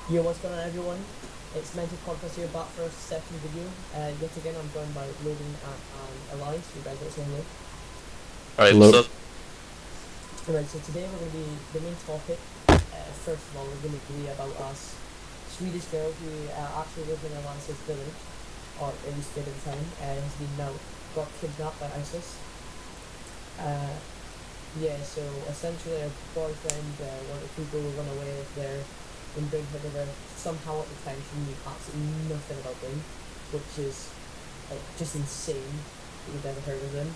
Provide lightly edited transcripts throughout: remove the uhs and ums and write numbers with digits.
Yo, what's going on, everyone? It's Mental Podcast here, back for a second video. Yet again, I'm joined by Logan and Elias. You guys want to say hello? Alright, what's Hello. up? Alright, so today we're going to be the main topic. First of all, we're going to be about us Swedish girl who actually lives in Elias's village, or at least did at the time, has been now got kidnapped by ISIS. Yeah, so essentially, her boyfriend wanted to go run away with their and bring her to there. Somehow at the time she knew absolutely nothing about them, which is like just insane that you've never heard of them.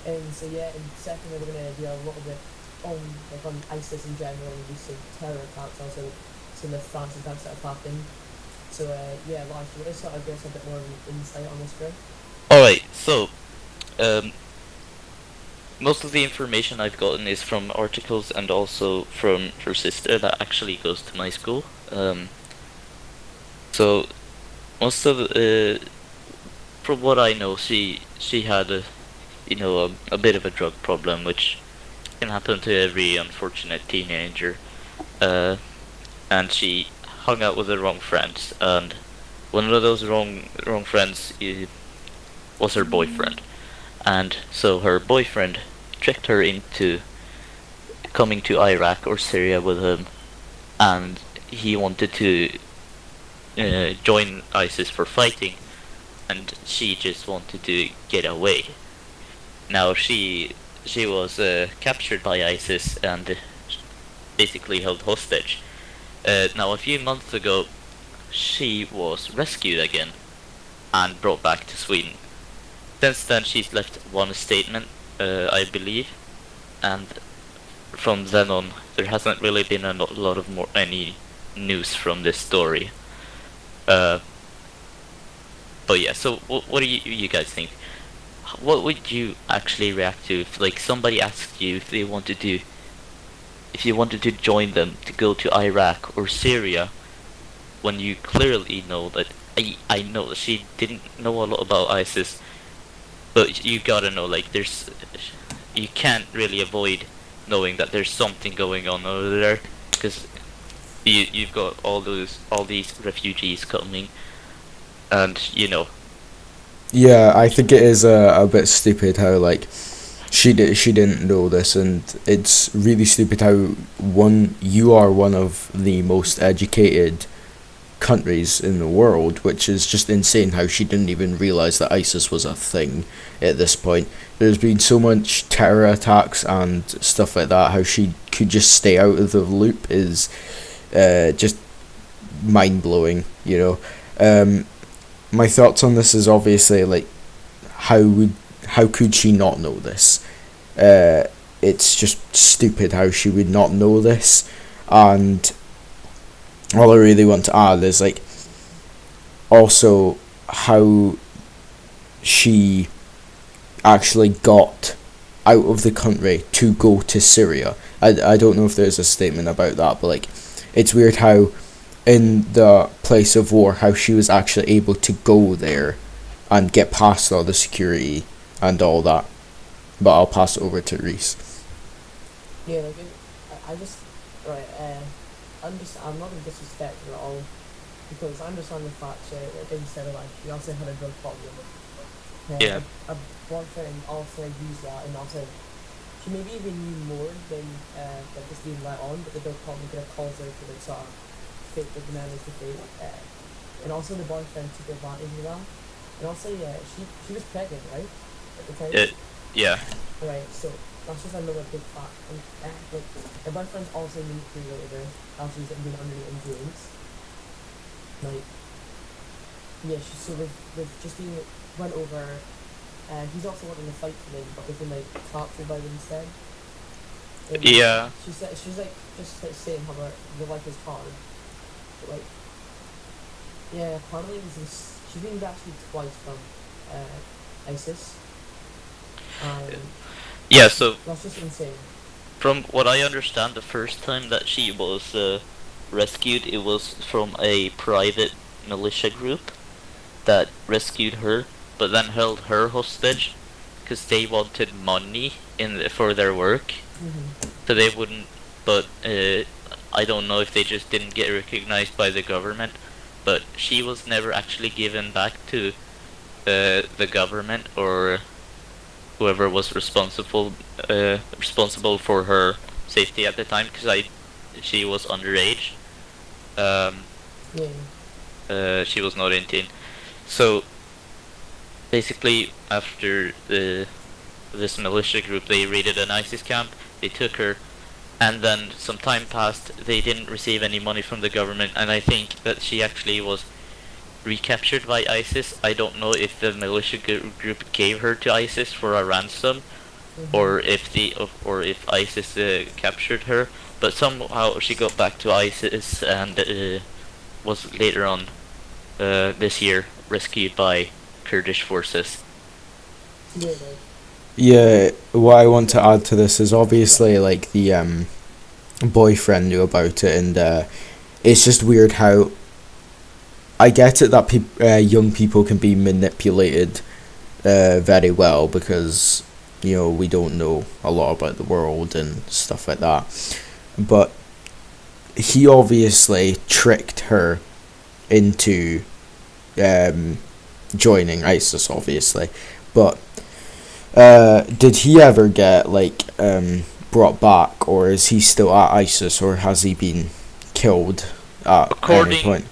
And so yeah, and secondly we're gonna do a little bit on ISIS in general and do some terror attacks, also some of the France attacks that have happened. So yeah, Lars, do you want to sort of give us a bit more of an insight on this girl? Alright, so, um, most of the information I've gotten is from articles and also from her sister that actually goes to my school. So, most of, from what I know, she had a bit of a drug problem, which can happen to every unfortunate teenager. And she hung out with the wrong friends, and one of those wrong friends was her boyfriend. And so her boyfriend tricked her into coming to Iraq or Syria with him, and he wanted to join ISIS for fighting, and she just wanted to get away. Now she was captured by ISIS and basically held hostage. Now a few months ago, she was rescued again and brought back to Sweden. Since then, she's left one statement, I believe, and from then on, there hasn't really been a lot of any news from this story. But yeah, so what do you guys think? What would you actually react to if like somebody asked you if you wanted to join them to go to Iraq or Syria, when you clearly know that I know that she didn't know a lot about ISIS, but you gotta know, like, you can't really avoid knowing that there's something going on over there, because you've got all these refugees coming, and Yeah, I think it is a bit stupid how like she didn't know this, and it's really stupid how you are one of the most educated countries in the world, which is just insane how she didn't even realize that ISIS was a thing at this point. There's been so much terror attacks and stuff like that. How she could just stay out of the loop is just mind blowing. My thoughts on this is obviously like how could she not know this? It's just stupid how she would not know this, and all I really want to add is like also how she actually got out of the country to go to Syria. I don't know if there's a statement about that, but like it's weird how in the place of war how she was actually able to go there and get past all the security and all that. But I'll pass it over to Reese. Yeah, like I just right. I'm not gonna disrespect her at all because I understand the fact that like you said, like she also had a drug problem. yeah, A boyfriend also used that, and also she maybe even knew more than like just being let on, but the drug problem could have caused her to like sort of fake the managed to fake. And also the boyfriend took advantage of that. And also yeah, she was pregnant, right? At the time. yeah, Right, so that's just another big fact. And like her boyfriend's also manipulated her after she's been under the influence. Like yeah, so they've just been went over. He's also wanting to fight for them, but they've been like captured by them instead. And yeah. she's like just like saying how the life is hard, but like yeah, apparently she's been rescued twice from ISIS. Um, Yeah, so that's just insane. from what I understand, the first time that she was rescued, it was from a private militia group that rescued her, but then held her hostage because they wanted money for their work, Mm-hmm. so they wouldn't. But I don't know if they just didn't get recognized by the government, but she was never actually given back to the government or whoever was responsible for her safety at the time, because she was underage. Yeah. She was not 18. So basically, after this militia group, they raided an ISIS camp. They took her, and then some time passed. They didn't receive any money from the government, and I think that she actually was recaptured by ISIS. I don't know if the militia group gave her to ISIS for a ransom, or if ISIS captured her. But somehow she got back to ISIS and was later on this year rescued by Kurdish forces. Yeah, like, Yeah, what I want to add to this is obviously like the boyfriend knew about it, and it's just weird how I get it that young people can be manipulated very well because we don't know a lot about the world and stuff like that, but he obviously tricked her into joining ISIS, obviously, but did he ever get brought back, or is he still at ISIS, or has he been killed at any point?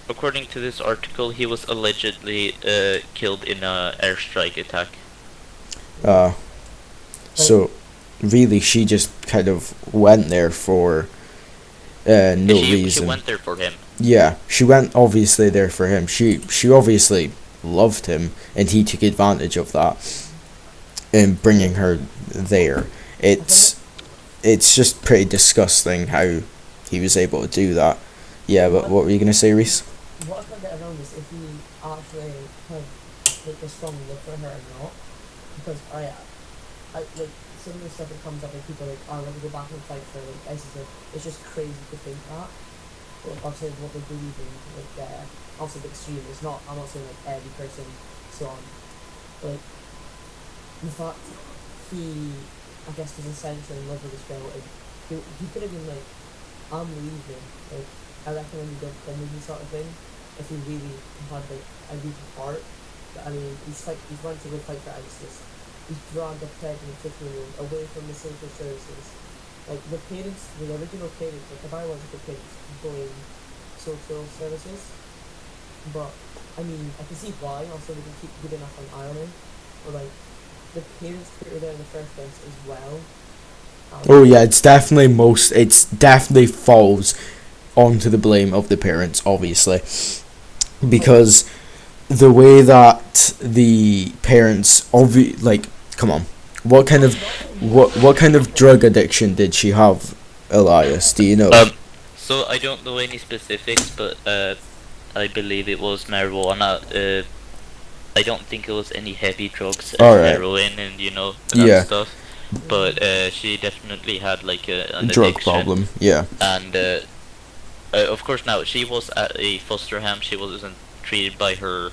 According to this article, he was allegedly killed in a airstrike attack. So really she just kind of went there for no reason. She went there for him. Yeah, she went obviously there for him. She obviously loved him, and he took advantage of that in bringing her there. It's just pretty disgusting how he was able to do that. Yeah, but what were you gonna say, Reese? what I can't get around is if he actually had like a strong love for her or not. Because I like some of the stuff that comes up with people like, I want to go back and fight for like ISIS. It's just crazy to think that. Like, obviously what they believe in, like also the extreme. It's not. I'm not saying like every person so on. But like, the fact he, I guess, was essentially in love with this girl, and he could have been like, I'm leaving. Like, I recommend you don't come with me, sort of thing. If he really had like a good heart. But I mean, he's wanting to go fight for ISIS. He's dragged a pregnant 15-year-old away from the social services. Like the parents, the original parents, like the biological parents, going social services. But I mean, I can see why. Also, they can keep good enough on Ireland. But like, the parents put her there in the first place as well. Oh yeah, it's definitely falls onto the blame of the parents, obviously, because the way that the parents come on, what kind of drug addiction did she have, Elias? Do you know? So I don't know any specifics, but I believe it was marijuana. I don't think it was any heavy drugs, heroin and that stuff. But she definitely had like an drug addiction. problem. Yeah. And of course, now she was at a foster home. She wasn't treated by her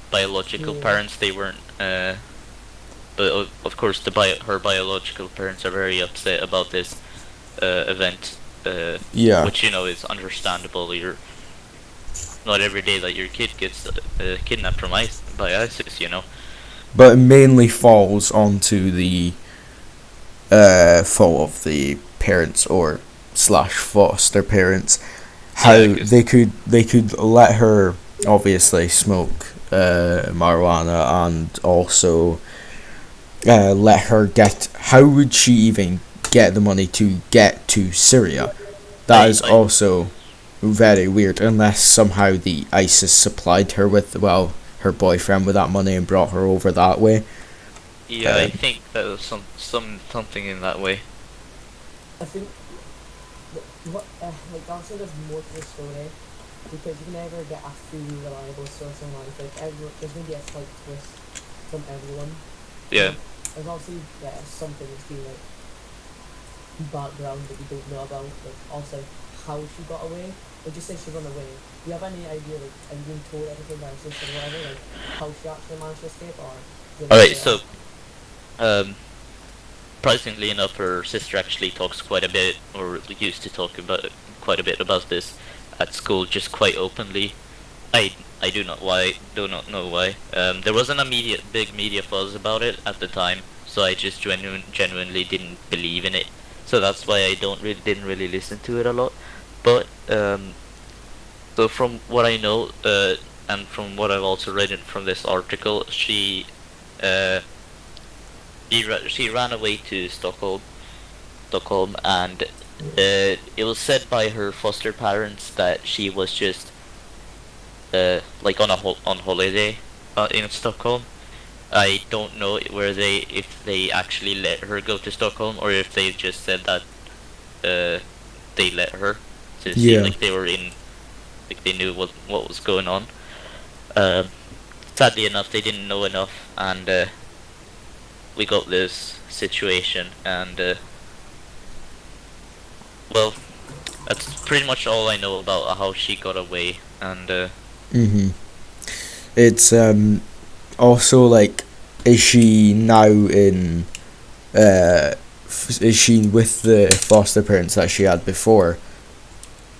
biological parents. They weren't. But of course, her biological parents are very upset about this event. Which is understandable. You're not every day that your kid gets kidnapped by ISIS. But it mainly falls onto the fault of the parents or / foster parents. How they could let her obviously smoke marijuana, and also let her get. How would she even get the money to get to Syria? That is also very weird, unless somehow the ISIS supplied her with, her boyfriend with that money and brought her over that way. Yeah, I think that was something in that way. I think also there's more to the story, because you can never get a fully reliable source online. There's gonna be a slight twist from everyone. Yeah. There's obviously something that's been like background that we don't know about, like also how she got away. Like, just say she ran away. Do you have any idea, like, have you been told everything by her sister or whatever, like how she actually managed to escape, or? Alright, so surprisingly enough, her sister actually talks quite a bit, or used to talk quite a bit about this at school, just quite openly. I do not know why. There wasn't a big media buzz about it at the time, so I just genuinely didn't believe in it. So that's why I didn't really listen to it a lot. But so from what I know, and from what I've also read from this article, uh, she ran away to Stockholm, and it was said by her foster parents that she was just like on holiday in Stockholm. I don't know if they actually let her go to Stockholm, or if they just said that they let her to see, Yeah. like they knew what was going on. Sadly enough, they didn't know enough, and we got this situation, and well, that's pretty much all I know about how she got away. And It's also like, is she now in? Is she with the foster parents that she had before?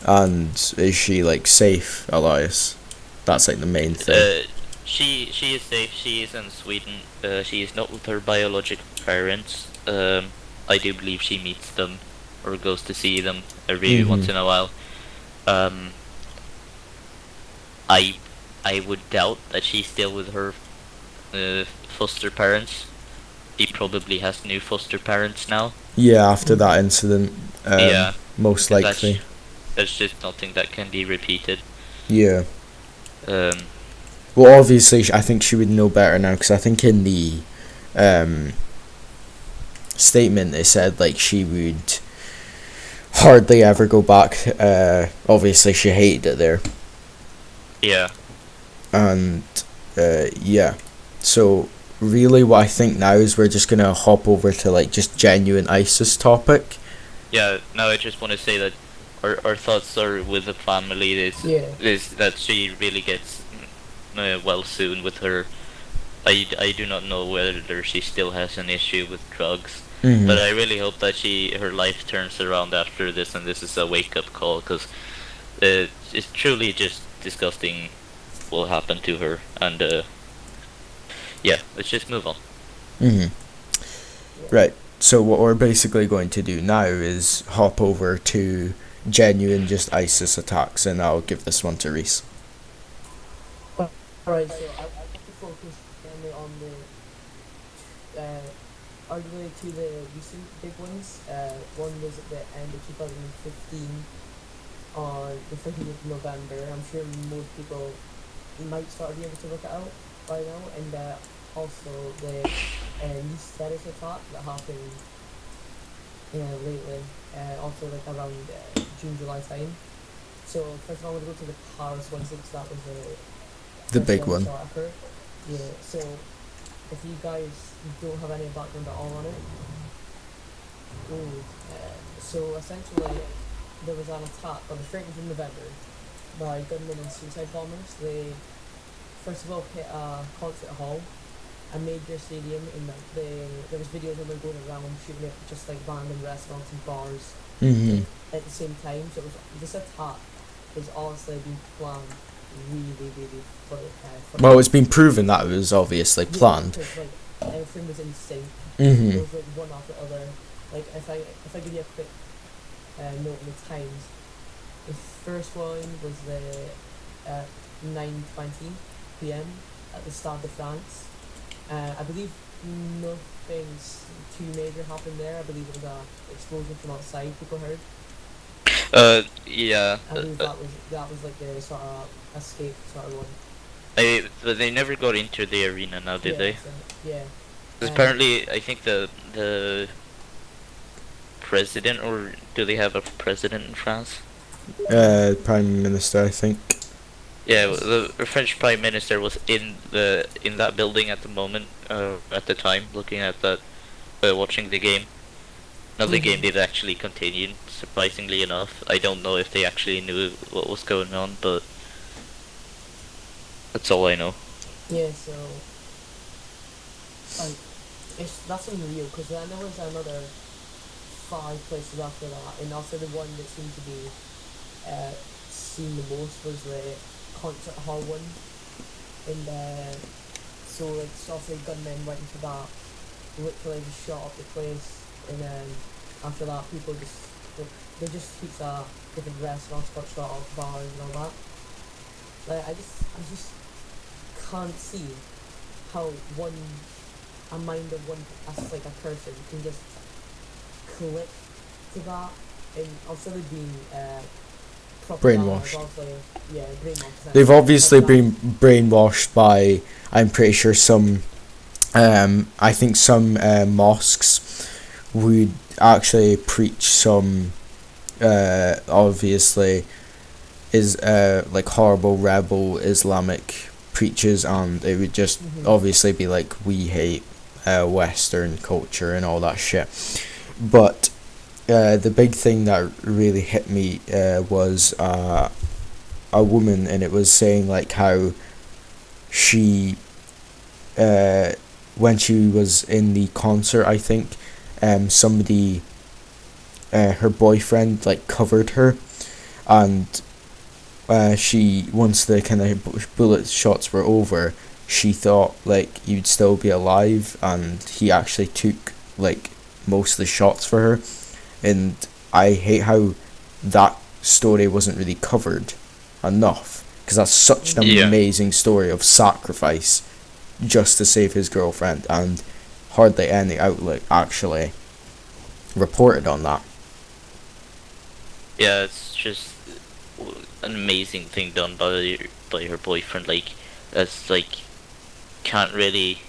And is she like safe, Elias? That's like the main thing. She is safe. She is in Sweden. She is not with her biological parents. I do believe she meets them or goes to see them every once in a while. I would doubt that she's still with her foster parents. She probably has new foster parents now. Yeah, after that incident. Yeah, most 'cause likely. That's just nothing that can be repeated. Yeah. Um, Well, obviously, I think she would know better now, because I think in the statement they said like she would hardly ever go back. Obviously, she hated it there, yeah. and yeah. So really, what I think now is we're just gonna hop over to like just genuine ISIS topic. Yeah, now I just want to say that our thoughts are with the family. Is that she really gets well soon with her. I do not know whether she still has an issue with drugs, but I really hope that her life turns around after this, and this is a wake up call, because it's truly just disgusting what happened to her, and yeah, let's just move on. Right. So what we're basically going to do now is hop over to genuine just ISIS attacks, and I'll give this one to Reese. Alright, so I want to focus mainly on the arguably two the recent big ones. One was at the end of 2015 on the 13th of November. I'm sure most people might start being able to work it out by now, and also the Nice terrorist attack that happened lately, also like around June, July time. So first of all, I'm going to go to the Paris one since that was The big one. Yeah, so if you guys don't have any background at all on it, so essentially there was an attack on the 13th of November by gunmen and suicide bombers. They first of all hit a concert hall, a major stadium, in that there was videos of them going around shooting at just like random restaurants and bars at the same time. So this attack was honestly being planned really for Well, it's been proven that it was obviously planned. because, like, everything was in sync. Mhm. It was like one after the other. Like if I give you a quick note on the times, the first one was at 9:20 p.m. at the Stade de France. I believe nothing's too major happened there. I believe it was a explosion from outside. People heard. Yeah. I believe that was like the sort of escape sort of one. But they never got into the arena now, did they? So, yeah. 'Cause apparently, I think the president, or do they have a president in France? Prime Minister, I think. Yeah, the French Prime Minister was in that building at the moment, at the time, looking at that, watching the game. Now the game did actually continue, surprisingly enough. I don't know if they actually knew what was going on, but that's all I know. Yeah, so that's unreal, because then there was another 5 places after that, and also the one that seemed to be seen the most was the concert hall one, and so like obviously gunmen went into that, literally just shot up the place, and then after that people just like, they just keep different restaurants got shot up, bars and all that. Like I just can't see how a mind of one as like a person can just click to that, and also they've been propaganda, Brainwashed. obviously, yeah, brainwashed. They've obviously Propaganda. been brainwashed by, I'm pretty sure, some, I think some mosques would actually preach some, obviously, is like horrible rebel Islamic preachers, and it would just obviously be like, we hate Western culture and all that shit. But the big thing that really hit me was a woman, and it was saying like how she when she was in the concert, I think somebody her boyfriend like covered her, and she, once the kind of bullet shots were over, she thought like you'd still be alive, and he actually took like most of the shots for her. And I hate how that story wasn't really covered enough, because that's such an Yeah. amazing story of sacrifice just to save his girlfriend, and hardly any outlet actually reported on that. Yeah, it's just an amazing thing done by her boyfriend. Like, that's like, can't really.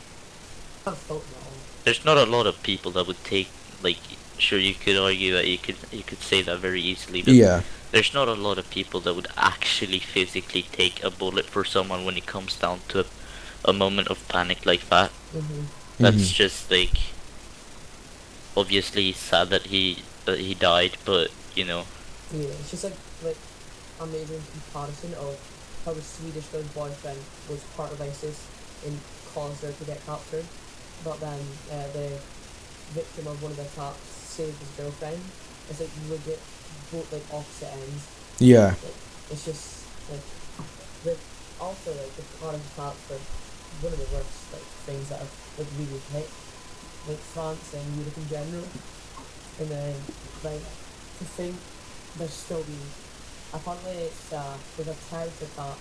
Can't fault it all. There's not a lot of people that would take, like, sure, you could argue that you could say that very easily, but Yeah, there's not a lot of people that would actually physically take a bullet for someone when it comes down to a moment of panic like that. That's Mhm. just like, obviously sad that he died, but you know. Yeah, it's just like amazing comparison of how the Swedish girl's boyfriend was part of ISIS and caused her to get captured, but then the victim of one of the attacks saved his girlfriend. It's like legit both like opposite ends. Yeah, Like it's just like the also like the Paris attacks are one of the worst like things that have like really hit like France and Europe in general. And then like to think there's still been apparently there's a terrorist attack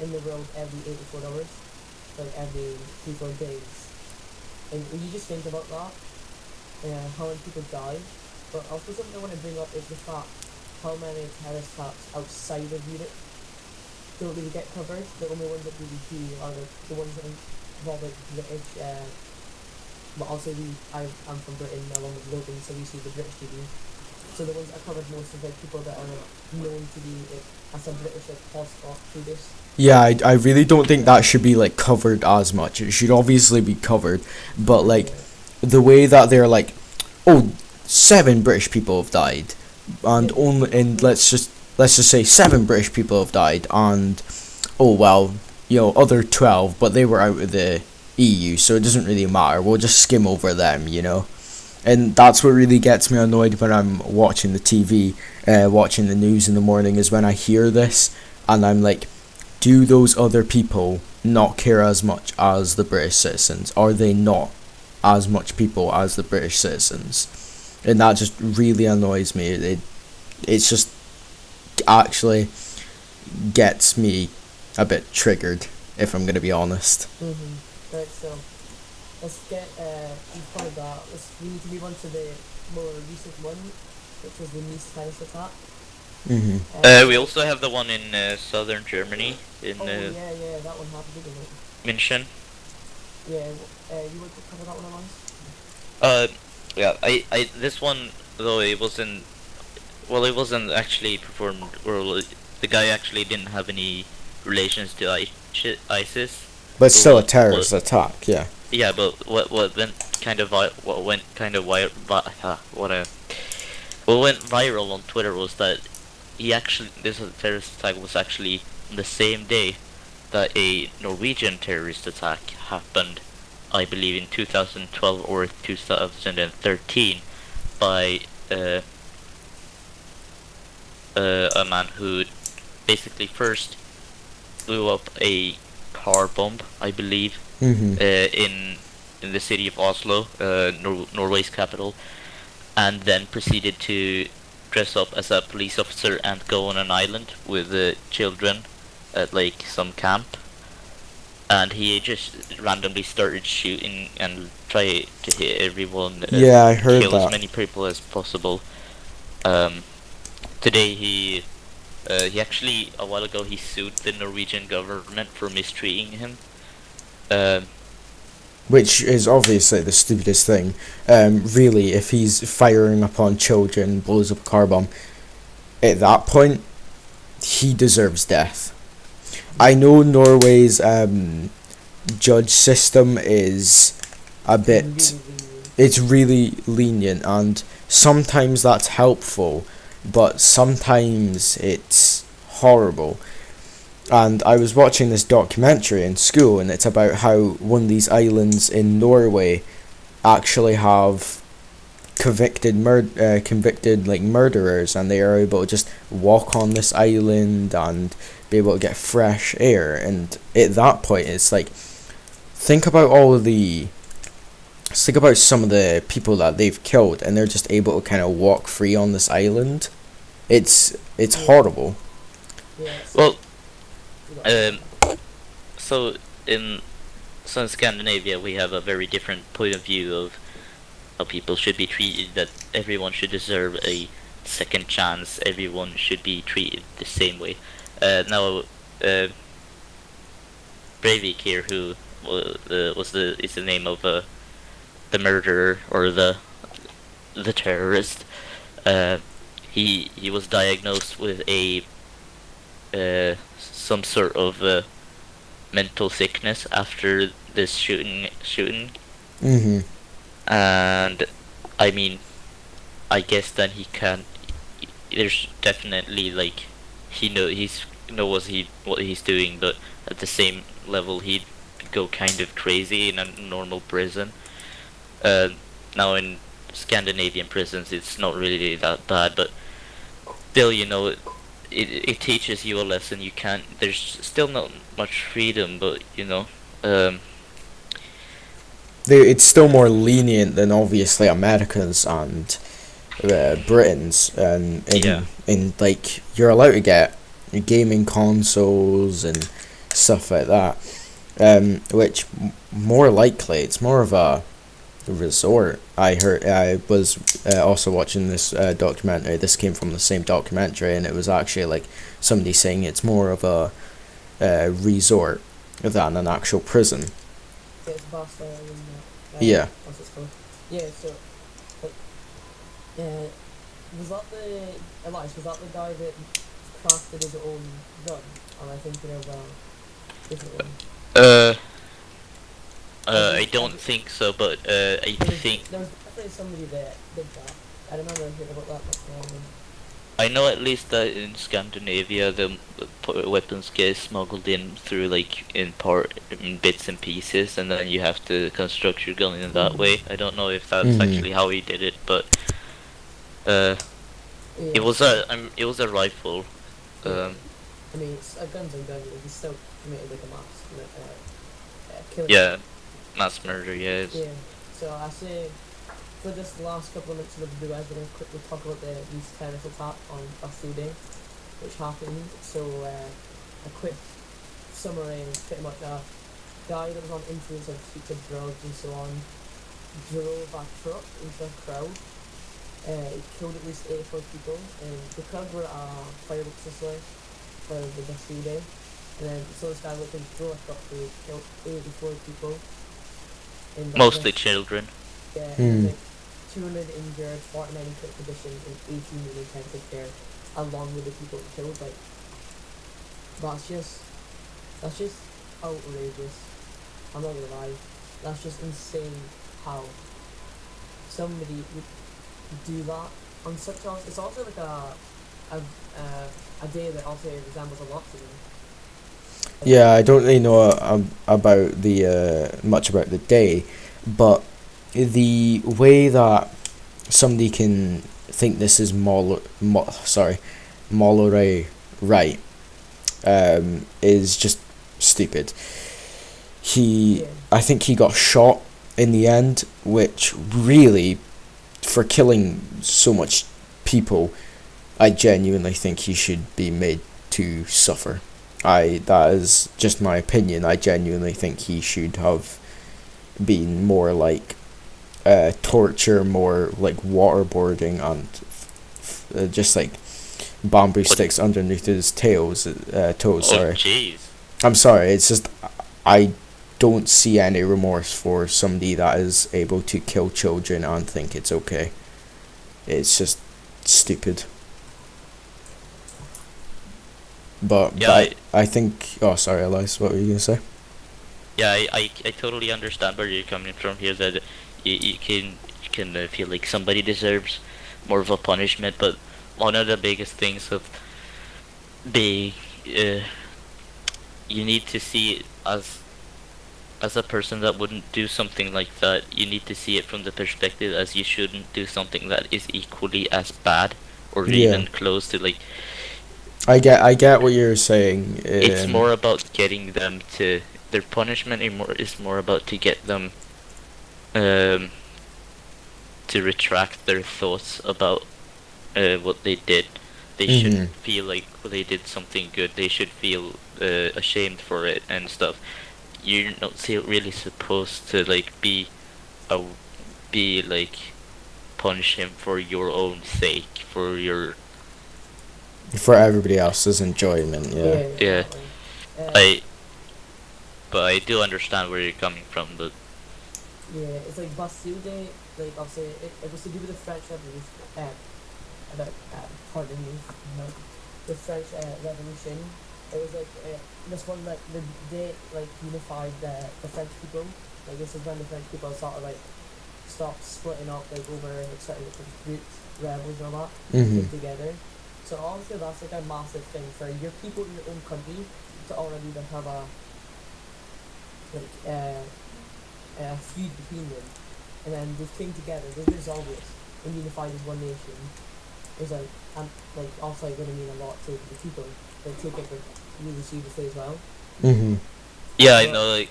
in the world every 84 hours, like every 3-4 days. And when you just think about that, how many people die. But also something I want to bring up is the fact how many terrorist attacks outside of Europe don't really get covered. The only ones that really do are the ones that involve like British, but also I'm from Britain along with Logan, so we see the British TV. So the ones that are covered most of like people that are known to be as a British like hotspot through this. yeah, I really don't think that should be like covered as much. It should obviously be covered, but like the way that they're like, oh, 7 British people have died, and only, and let's just say 7 British people have died, and oh well, you know, other 12, but they were out of the EU, so it doesn't really matter. We'll just skim over them, you know. And that's what really gets me annoyed when I'm watching the TV, watching the news in the morning, is when I hear this, and I'm like, do those other people not care as much as the British citizens? Are they not as much people as the British citizens? And that just really annoys me. It's just actually gets me a bit triggered, if I'm gonna be honest. Right, so let's get before that, we need to move on to the more recent one, which was the Nice terrorist attack. We also have the one in southern Germany, in yeah, that one happened, didn't it? München. Yeah, you want to cover that one, Alonso? Yeah, I this one though it wasn't. Well, it wasn't actually performed. Or the guy actually didn't have any relations to ISIS. But it's still a Well, terrorist attack, yeah. Yeah, but what went kind of what went viral on Twitter was that this terrorist attack was actually on the same day that a Norwegian terrorist attack happened, I believe in 2012 or 2013, by a man who basically first blew up a car bomb, I believe, Mhm. in the city of Oslo, Norway's capital, and then proceeded to dress up as a police officer and go on an island with the children at like some camp. And he just randomly started shooting and try to hit everyone, Yeah, I heard kill as that. many people as possible. Um, Today he actually a while ago he sued the Norwegian government for mistreating him. Um, Which is obviously the stupidest thing. Really, if he's firing upon children, blows up a car bomb, at that point, he deserves death. I know Norway's judge system is a bit. Really, It's really lenient, and sometimes that's helpful, but sometimes it's horrible. And I was watching this documentary in school, and it's about how one of these islands in Norway actually have convicted like murderers, and they are able to just walk on this island and be able to get fresh air. And at that point, it's like, think about think about some of the people that they've killed, and they're just able to kind of walk free on this island. It's horrible. yeah. well, um, so in Scandinavia we have a very different point of view of how people should be treated. That everyone should deserve a second chance. Everyone should be treated the same way. Now, Breivik here, who is the name of the murderer or the terrorist. He was diagnosed with a some sort of mental sickness after this shooting, Mhm. and I mean, I guess then he can. There's definitely like he's knows what he's doing, but at the same level he'd go kind of crazy in a normal prison. Uh, Now in Scandinavian prisons it's not really that bad, but still, it teaches you a lesson. You can't. There's still not much freedom, but It's still more lenient than obviously Americans and Britons, and Yeah. in like you're allowed to get gaming consoles and stuff like that, which more likely it's more of a resort. I heard I was also watching this documentary. This came from the same documentary, and it was actually like somebody saying it's more of a resort than an actual prison. Yeah, it's Barcelona and Yeah. what's it called? Yeah, so like, was that the Elias? Was that the guy that crafted his own gun? Am I thinking of a different one? uh, I don't think so, but I think There was definitely somebody that did that. I remember hearing about that much more. I know at least that in Scandinavia the weapons get smuggled in through like in bits and pieces, and then you have to construct your gun in that way. I don't know if that's Mhm. actually how he did it, but Yeah, it was a rifle. I mean, it's a guns and guns, but he still committed like a killing. Yeah, mass murder. Yeah, Yeah. So I say, for this last couple of minutes of the video, I'm going to quickly talk about these terrorist attack on Bastille, which happened. So a quick summary is pretty much a guy that was on influence of stupid drugs and so on drove a truck into a crowd. It killed at least 84 people, and the crowd were fireworks display for the Bastille Day. And then so this guy looked and drove a truck to kill 84 people. In mostly children. yeah, Hmm. like 200 injured, 49 in critical condition, and 18 in intensive care, along with the people killed. Like, that's just outrageous. I'm not gonna lie, that's just insane how somebody would do that on such a. It's also like a day that also resembles a lot to me. Yeah, I don't really know about the much about the day, but the way that somebody can think this is morally right is just stupid. Yeah. I think he got shot in the end, which really, for killing so much people, I genuinely think he should be made to suffer. That is just my opinion. I genuinely think he should have been more like torture, more like waterboarding, and just like bamboo sticks underneath his toes. Oh, Sorry, jeez. I'm sorry. It's just I don't see any remorse for somebody that is able to kill children and think it's okay. It's just stupid. But, Yeah, but I think. Oh, sorry, Elias. What were you gonna say? Yeah, I totally understand where you're coming from here. That you can feel like somebody deserves more of a punishment, but one of the biggest things of being, you need to see it as a person that wouldn't do something like that. You need to see it from the perspective as you shouldn't do something that is equally as bad or Yeah. even close to like. I get what you're saying. It's more about getting them to their punishment is more about to get them to retract their thoughts about what they did. They Mhm. shouldn't feel like they did something good. They should feel ashamed for it and stuff. You're not really supposed to like be like punish him for your own sake, for your for everybody else's enjoyment. Yeah. Yeah. Exactly. But I do understand where you're coming from. But Yeah, it's like Bastille Day, like obviously it was to do with the French Revolution, pardon me, no, the French Revolution. It was like this one like the day like unified the French people. Like this is when the French people sort of like stopped splitting up like over like certain different groups, rebels and all that, Mhm. came together. So obviously that's like a massive thing for your people in your own country to already like have a like feud between them, and then they came together, they resolved it, and unified as one nation. It's like, and like also going to mean a lot to the people. Like take it like really seriously as well. Mhm. yeah, I But- know. Like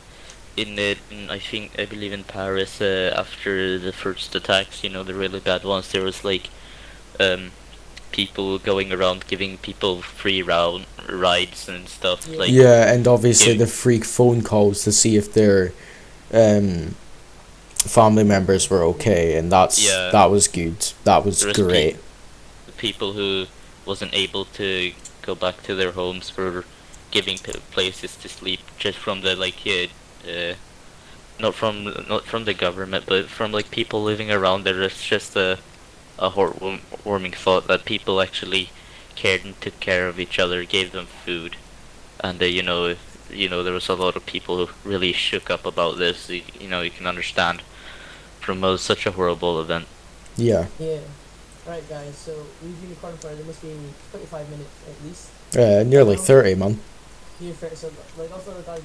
I believe in Paris after the first attacks, the really bad ones. There was like people going around giving people free round rides and stuff. Yeah. Like Yeah, and obviously Yeah. the freak phone calls to see if their family members were okay, and Yeah. that was good. That was There was great. the people who wasn't able to go back to their homes were giving places to sleep just from the not from the government, but from like people living around there. It's just a heartwarming thought that people actually cared and took care of each other, gave them food, and there was a lot of people who really shook up about this. You can understand from such a horrible event. Yeah. Yeah. Alright guys, so we've been recording for there must be 25 minutes at least. Nearly 30, man. Here for so like also guys,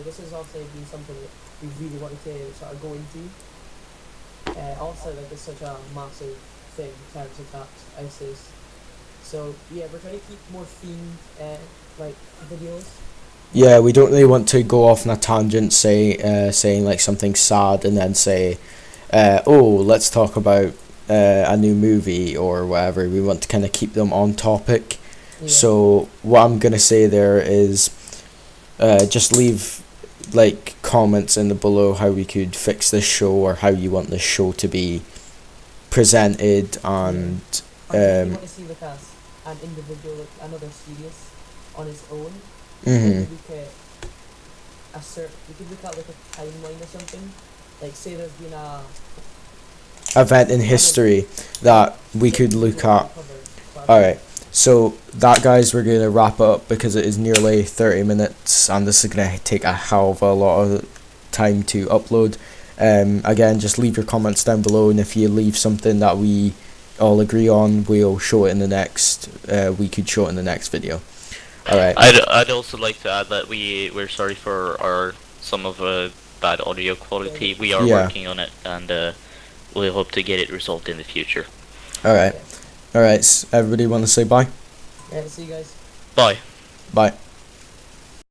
this is also been something that we really wanted to sort of go into. Also like it's such a massive thing in terms of that ISIS. So yeah, we're trying to keep more themed like videos. Yeah, we don't really want to go off on a tangent, saying like something sad, and then say, let's talk about a new movie or whatever. We want to kind of keep them on topic. Yeah. So what I'm gonna say there is, just leave like comments in the below how we could fix this show, or how you want this show to be presented, and Or if you want to see like an individual, like another series on its own. mhm. We could we could look at like a timeline or something. Like say there's been a event in history that we could look at. Alright, so that, guys, we're going to wrap up because it is nearly 30 minutes and this is going to take a hell of a lot of time to upload. Again, just leave your comments down below, and if you leave something that we all agree on, we'll show it in the next, we could show it in the next video. Alright. I'd also like to add that we're sorry for some of bad audio quality. We are Yeah. working on it, and we hope to get it resolved in the future. Alright. Alright, everybody want to say bye? Yeah, see you guys. Bye. Bye.